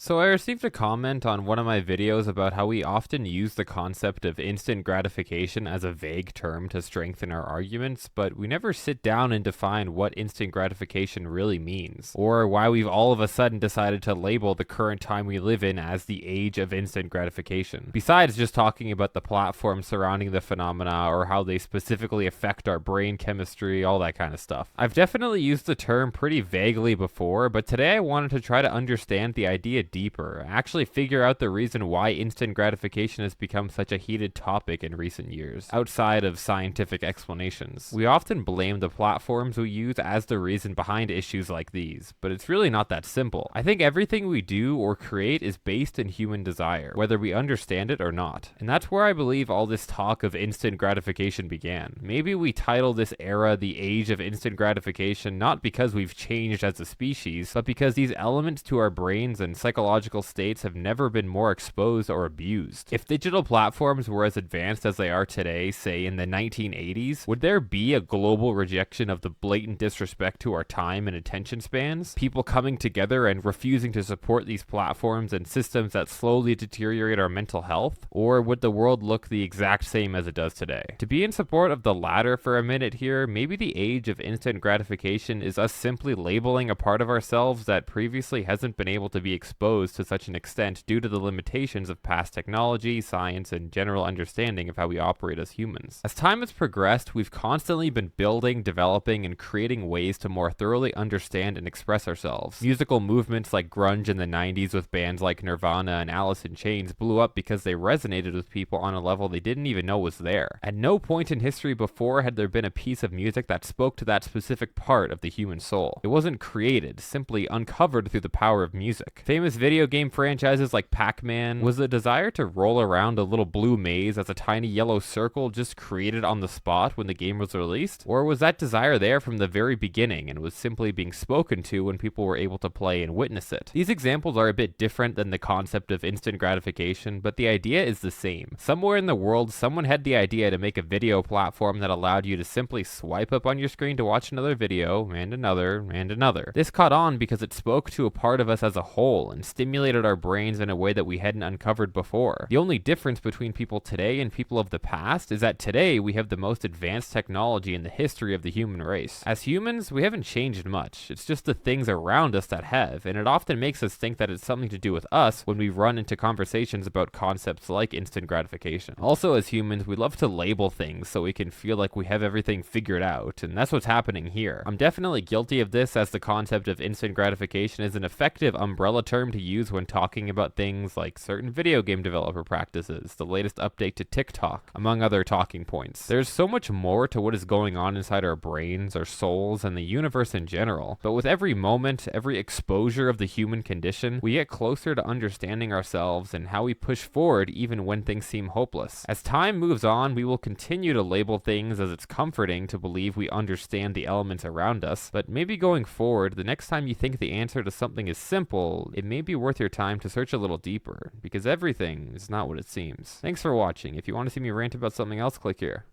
So I received a comment on one of my videos about how we often use the concept of instant gratification as a vague term to strengthen our arguments, but we never sit down and define what instant gratification really means, or why we've all of a sudden decided to label the current time we live in as the age of instant gratification. Besides just talking about the platform surrounding the phenomena or how they specifically affect our brain chemistry, all that kind of stuff. I've definitely used the term pretty vaguely before, but today I wanted to try to understand the idea deeper, actually figure out the reason why instant gratification has become such a heated topic in recent years, outside of scientific explanations. We often blame the platforms we use as the reason behind issues like these, but it's really not that simple. I think everything we do or create is based in human desire, whether we understand it or not. And that's where I believe all this talk of instant gratification began. Maybe we title this era the age of instant gratification not because we've changed as a species, but because these elements to our brains and psychological states have never been more exposed or abused. If digital platforms were as advanced as they are today, say in the 1980s, would there be a global rejection of the blatant disrespect to our time and attention spans? People coming together and refusing to support these platforms and systems that slowly deteriorate our mental health? Or would the world look the exact same as it does today? To be in support of the latter for a minute here, maybe the age of instant gratification is us simply labeling a part of ourselves that previously hasn't been able to be exposed to such an extent due to the limitations of past technology, science, and general understanding of how we operate as humans. As time has progressed, we've constantly been building, developing, and creating ways to more thoroughly understand and express ourselves. Musical movements like grunge in the 90s with bands like Nirvana and Alice in Chains blew up because they resonated with people on a level they didn't even know was there. At no point in history before had there been a piece of music that spoke to that specific part of the human soul. It wasn't created, simply uncovered through the power of music. Famous video game franchises like Pac-Man, was the desire to roll around a little blue maze as a tiny yellow circle just created on the spot when the game was released? Or was that desire there from the very beginning and was simply being spoken to when people were able to play and witness it? These examples are a bit different than the concept of instant gratification, but the idea is the same. Somewhere in the world, someone had the idea to make a video platform that allowed you to simply swipe up on your screen to watch another video, and another, and another. This caught on because it spoke to a part of us as a whole and stimulated our brains in a way that we hadn't uncovered before. The only difference between people today and people of the past is that today we have the most advanced technology in the history of the human race. As humans, we haven't changed much. It's just the things around us that have, and it often makes us think that it's something to do with us when we run into conversations about concepts like instant gratification. Also, as humans, we love to label things so we can feel like we have everything figured out, and that's what's happening here. I'm definitely guilty of this, as the concept of instant gratification is an effective umbrella term to use when talking about things like certain video game developer practices, the latest update to TikTok, among other talking points. There's so much more to what is going on inside our brains, our souls, and the universe in general, but with every moment, every exposure of the human condition, we get closer to understanding ourselves and how we push forward even when things seem hopeless. As time moves on, we will continue to label things as it's comforting to believe we understand the elements around us, but maybe going forward, the next time you think the answer to something is simple, it may be worth your time to search a little deeper, because everything is not what it seems. Thanks for watching. If you want to see me rant about something else, click here.